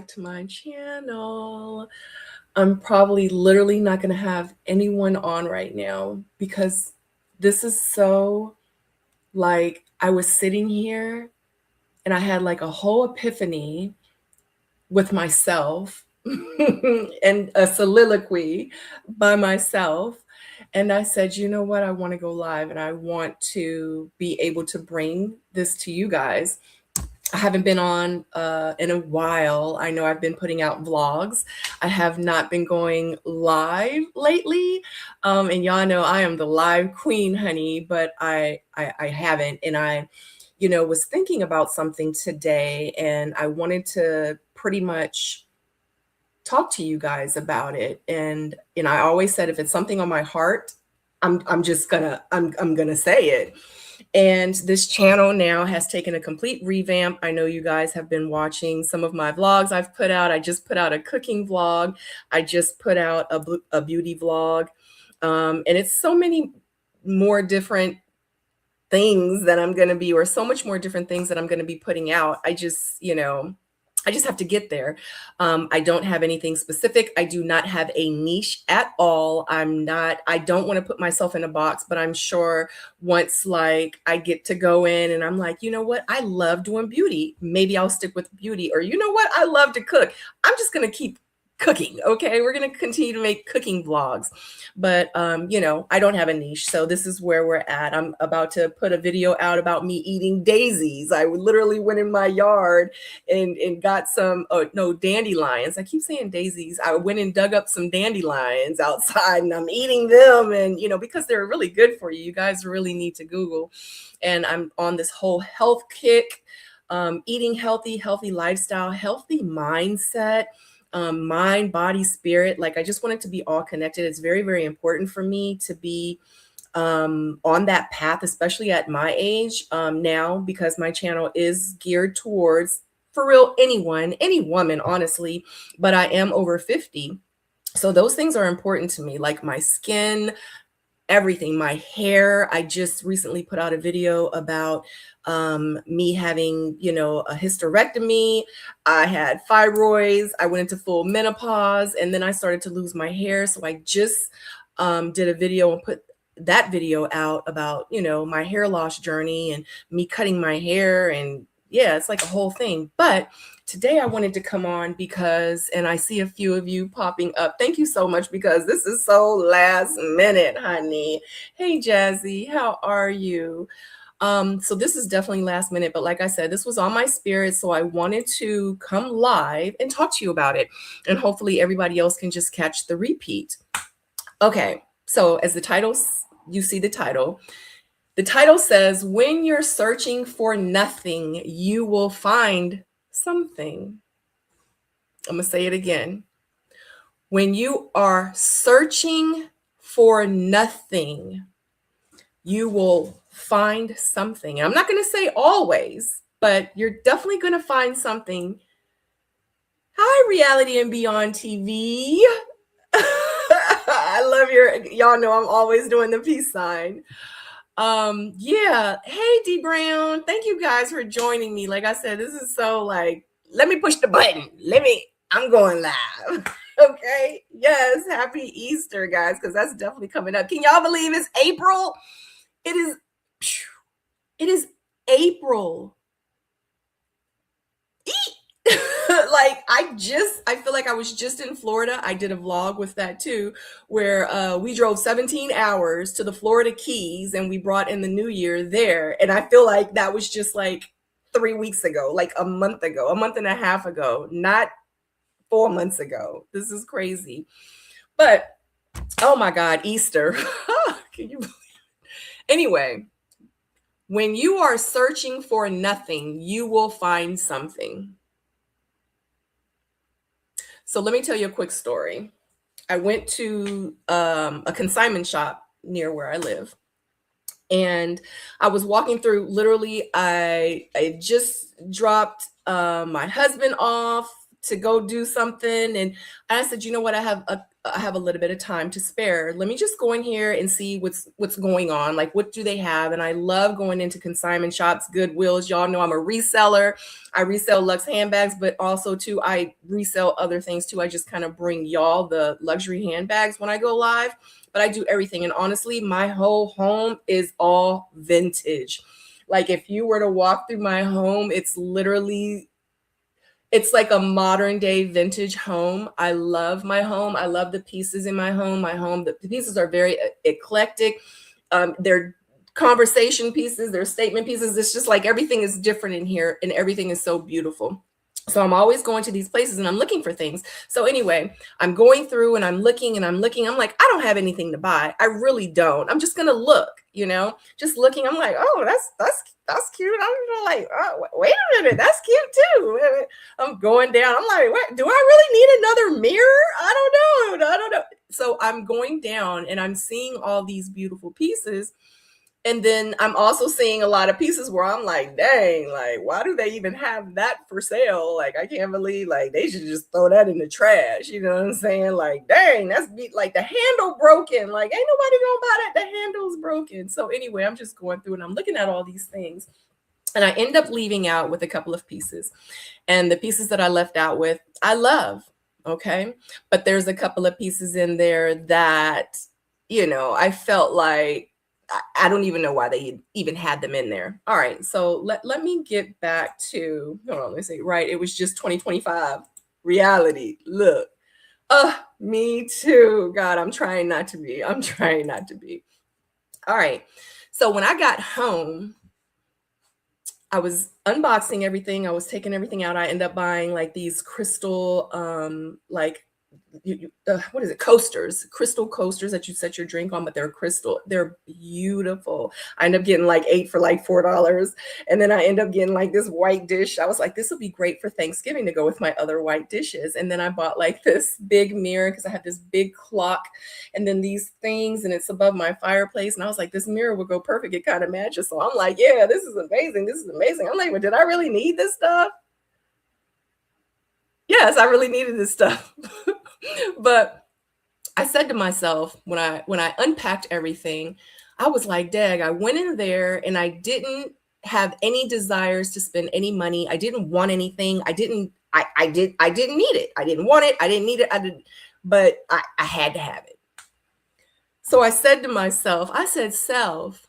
back to my channel. I'm probably literally not going to have anyone on right now because this is so like I was sitting here and I had like a whole epiphany with myself and a soliloquy by myself. And I said, you know what? I want to go live and I want to be able to bring this to you guys. I haven't been on in a while. I know I've been putting out vlogs. I have not been going live lately. And y'all know I am the live queen, honey, but I haven't. And I, was thinking about something today and I wanted to pretty much talk to you guys about it. And I always said if it's something on my heart, I'm just gonna I'm gonna say it. And this channel now has taken a complete revamp. I know you guys have been watching some of my vlogs I've put out. I just put out a cooking vlog. I just put out a beauty vlog. And it's so many more different things that I'm going to be, or so much more different things that I'm going to be putting out. I just have to get there. I don't have anything specific. I do not have a niche at all. I don't want to put myself in a box, but I'm sure once like I get to go in and I'm like, you know what? I love doing beauty. Maybe I'll stick with beauty, or you know what? I love to cook. I'm just going to keep cooking. Okay. We're going to continue to make cooking vlogs, but I don't have a niche. So this is where we're at. I'm about to put a video out about me eating daisies. I literally went in my yard and got some, dandelions. I keep saying daisies. I went and dug up some dandelions outside and I'm eating them. And, because they're really good for you, you guys really need to Google. And I'm on this whole health kick, eating healthy lifestyle, healthy mindset. Mind, body, spirit. Like I just want it to be all connected. It's very, very important for me to be on that path, especially at my age now, because my channel is geared towards, for real, anyone, any woman, honestly, but I am over 50. So those things are important to me, like my skin, everything, my hair. I just recently put out a video about me having, a hysterectomy. I had fibroids. I went into full menopause and then I started to lose my hair. So I just did a video and put that video out about, my hair loss journey and me cutting my hair. And yeah, it's like a whole thing. But today I wanted to come on because, and I see a few of you popping up. Thank you so much because this is so last minute, honey. Hey, Jazzy, how are you? So this is definitely last minute, but like I said, this was on my spirit. So I wanted to come live and talk to you about it. And hopefully everybody else can just catch the repeat. Okay. So as the title, you see the title. The title says, when you're searching for nothing, you will find something. I'm going to say it again. When you are searching for nothing, you will find something. I'm not going to say always, but you're definitely going to find something. Hi, Reality and Beyond TV. I love y'all know I'm always doing the peace sign. Yeah. Hey, D Brown. Thank you guys for joining me. Like I said, this is so like, let me push the button. I'm going live. Okay. Yes. Happy Easter, guys, because that's definitely coming up. Can y'all believe it's April? It is April. Like I feel like I was just in Florida. I did a vlog with that too, where we drove 17 hours to the Florida Keys and we brought in the new year there. And I feel like that was just like 3 weeks ago, like a month and a half ago, not 4 months ago. This is crazy. But oh my God, Easter. Can you believe it? Anyway, when you are searching for nothing, you will find something. So let me tell you a quick story. I went to a consignment shop near where I live. And I was walking through, literally, I just dropped my husband off to go do something. And I said, you know what? I have I have a little bit of time to spare. Let me just go in here and see what's going on. Like, what do they have? And I love going into consignment shops, Goodwills. Y'all know I'm a reseller. I resell Lux handbags, but also too, I resell other things too. I just kind of bring y'all the luxury handbags when I go live, but I do everything. And honestly, my whole home is all vintage. Like, if you were to walk through my home, it's like a modern day vintage home. I love my home. I love the pieces in my home. The pieces are very eclectic. They're conversation pieces, they're statement pieces. It's just like everything is different in here and everything is so beautiful. So I'm always going to these places and I'm looking for things. So anyway, I'm going through and I'm looking and I'm looking. I'm like, I don't have anything to buy. I really don't. I'm just going to look, just looking. I'm like, oh, that's cute. I'm like, oh, wait a minute. That's cute too. I'm going down. I'm like, what? Do I really need another mirror? I don't know. So I'm going down and I'm seeing all these beautiful pieces. And then I'm also seeing a lot of pieces where I'm like, dang, like, why do they even have that for sale? Like, I can't believe, like, they should just throw that in the trash. You know what I'm saying? Like, dang, like the handle broken. Like, ain't nobody gonna buy that. The handle's broken. So anyway, I'm just going through and I'm looking at all these things. And I end up leaving out with a couple of pieces. And the pieces that I left out with, I love. Okay. But there's a couple of pieces in there that, I felt like, I don't even know why they even had them in there. All right, so let me get back to, hold on, let's see, right, it was just 2025. Reality, look. Me too. God, I'm trying not to be. All right, so when I got home, I was unboxing everything. I was taking everything out. I ended up buying like these crystal, what is it? Crystal coasters that you set your drink on, but they're crystal. They're beautiful. I end up getting like 8 for like $4. And then I end up getting like this white dish. I was like, this will be great for Thanksgiving to go with my other white dishes. And then I bought like this big mirror because I have this big clock and then these things and it's above my fireplace. And I was like, this mirror would go perfect. It kind of matches. So I'm like, yeah, this is amazing. I'm like, well, did I really need this stuff? Yes, I really needed this stuff. But I said to myself when I unpacked everything, I was like, dag, I went in there and I didn't have any desires to spend any money. I didn't want anything. I didn't need it. I didn't want it. I didn't need it. But I had to have it. So I said to myself, self,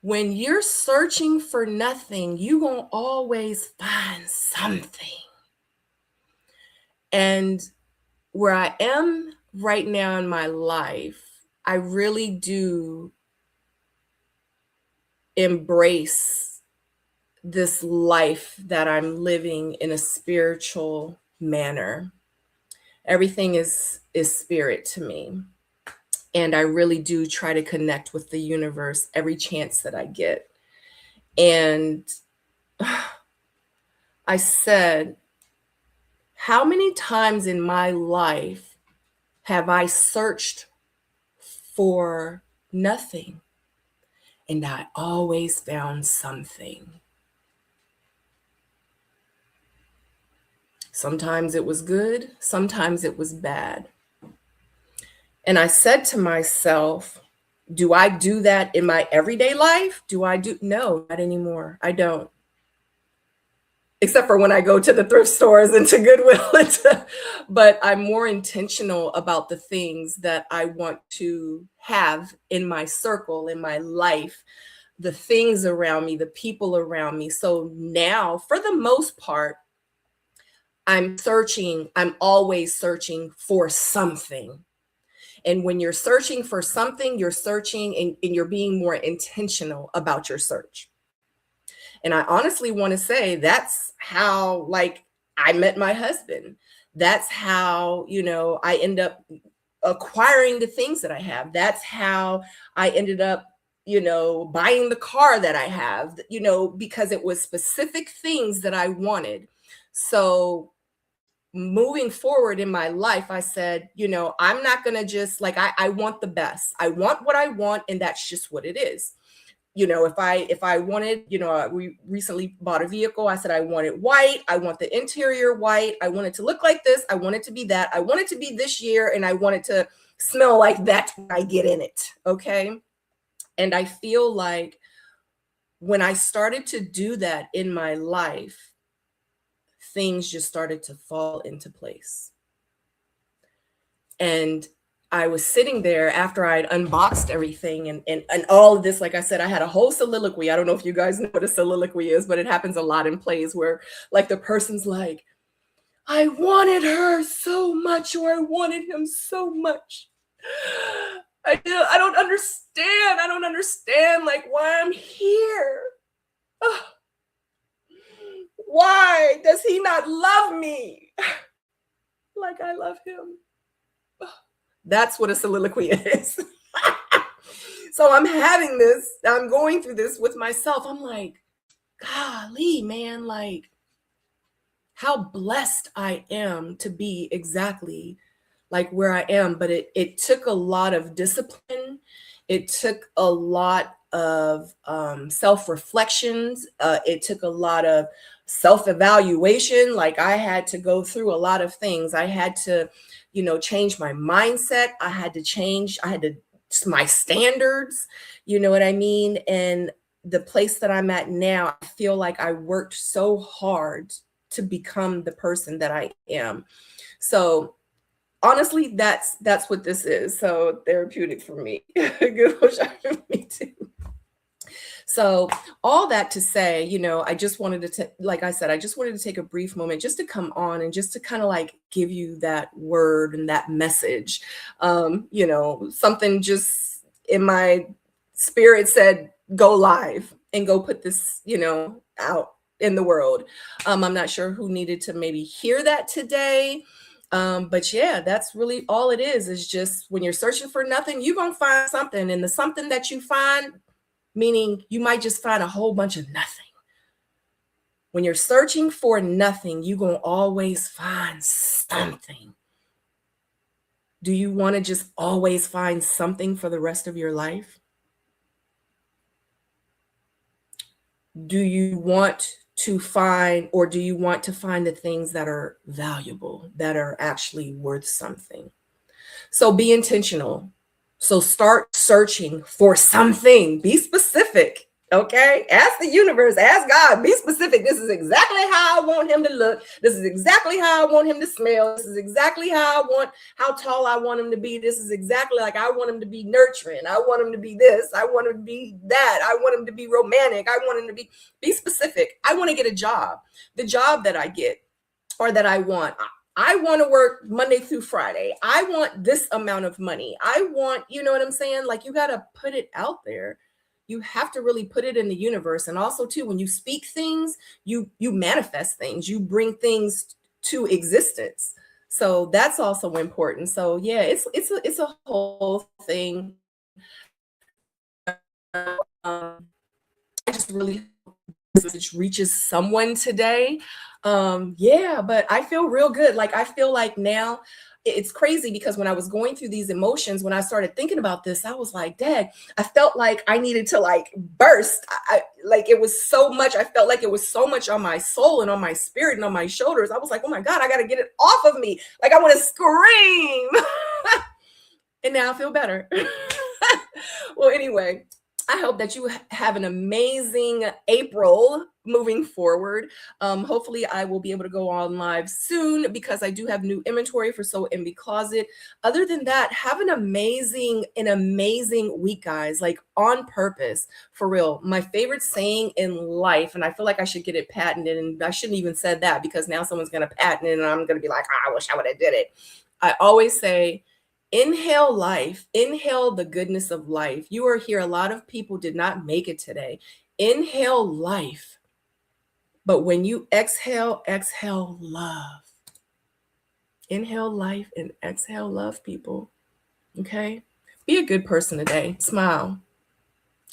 when you're searching for nothing, you're going to always find something. And where I am right now in my life, I really do embrace this life that I'm living in a spiritual manner. Everything is spirit to me. And I really do try to connect with the universe every chance that I get. And I said, how many times in my life have I searched for nothing? And I always found something. Sometimes it was good, sometimes it was bad. And I said to myself, do I do that in my everyday life? No, not anymore. I don't. Except for when I go to the thrift stores and to Goodwill. But I'm more intentional about the things that I want to have in my circle, in my life, the things around me, the people around me. So now, for the most part, I'm always searching for something. And when you're searching for something, you're searching and you're being more intentional about your search. And I honestly want to say that's how, like, I met my husband. That's how, I end up acquiring the things that I have. That's how I ended up, buying the car that I have, because it was specific things that I wanted. So moving forward in my life, I said, I'm not going to just I want the best. I want what I want. And that's just what it is. if I wanted, we recently bought a vehicle. I said I want it white. I want the interior white. I want it to look like this. I want it to be that. I want it to be this year, and I want it to smell like that when I get in it. Okay. And I feel like when I started to do that in my life, things just started to fall into place. And I was sitting there after I'd unboxed everything and all of this. Like I said, I had a whole soliloquy. I don't know if you guys know what a soliloquy is, but it happens a lot in plays where like the person's like, I wanted her so much, or I wanted him so much. I don't understand. I don't understand like why I'm here. Ugh. Why does he not love me like I love him? Ugh. That's what a soliloquy is. So I'm going through this with myself. I'm like, golly, man, like how blessed I am to be exactly like where I am. But it took a lot of discipline. It took a lot of self-reflections. It took a lot of self-evaluation. Like I had to go through a lot of things. I had to, change my mindset. I had my standards, you know what I mean? And the place that I'm at now, I feel like I worked so hard to become the person that I am. So honestly, that's what this is. So therapeutic for me. Goodwill for me too. So all that to say, I just wanted to, like I said, I just wanted to take a brief moment just to come on and just to kind of like give you that word and that message. Something just in my spirit said, go live and go put this, out in the world. I'm not sure who needed to maybe hear that today. But yeah, that's really all it is just when you're searching for nothing, you're going to find something. And the something that you find, meaning you might just find a whole bunch of nothing. When you're searching for nothing, you're going to always find something. Do you want to just always find something for the rest of your life? Do you want to find the things that are valuable, that are actually worth something? So be intentional. So start searching for something. Be specific. Okay. Ask the universe, ask God, be specific. This is exactly how I want him to look. This is exactly how I want him to smell. This is exactly how tall I want him to be. This is exactly like I want him to be nurturing. I want him to be this. I want him to be that. I want him to be romantic. I want him to be specific. I want to get a job. The job that I get or that I want to work Monday through Friday. I want this amount of money. I want, you know what I'm saying? Like you got to put it out there. You have to really put it in the universe. And also too, when you speak things, you manifest things, you bring things to existence. So that's also important. So yeah, it's a whole thing. I just really hope this message reaches someone today. But I feel real good. Like I feel like now it's crazy because when I was going through these emotions, when I started thinking about this, I was like, Dad, I felt like I needed to like burst. Like it was so much. I felt like it was so much on my soul and on my spirit and on my shoulders. I was like, oh my God, I got to get it off of me. Like I want to scream. And now I feel better. Well, anyway, I hope that you have an amazing April moving forward. Hopefully I will be able to go on live soon because I do have new inventory for Sew MB Closet. Other than that, have an amazing week, guys, like on purpose, for real. My favorite saying in life, and I feel like I should get it patented, and I shouldn't even said that because now someone's going to patent it and I'm going to be like, I wish I would have did it. I always say, inhale life, inhale the goodness of life. You are here. A lot of people did not make it today. Inhale life. But when you exhale love. Inhale life and exhale love, people. Okay? Be a good person today. Smile.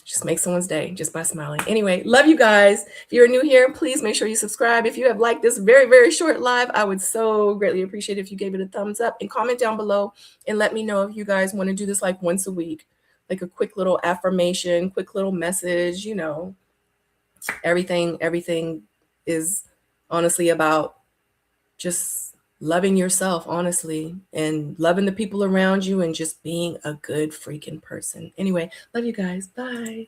Just make someone's day just by smiling. Anyway, love you guys. If you're new here, please make sure you subscribe. If you have liked this very, very short live, I would so greatly appreciate it if you gave it a thumbs up and comment down below and let me know if you guys want to do this like once a week. like a quick little affirmation, quick little message, you know. Everything is honestly about just loving yourself, honestly, and loving the people around you and just being a good freaking person. Anyway, love you guys. Bye.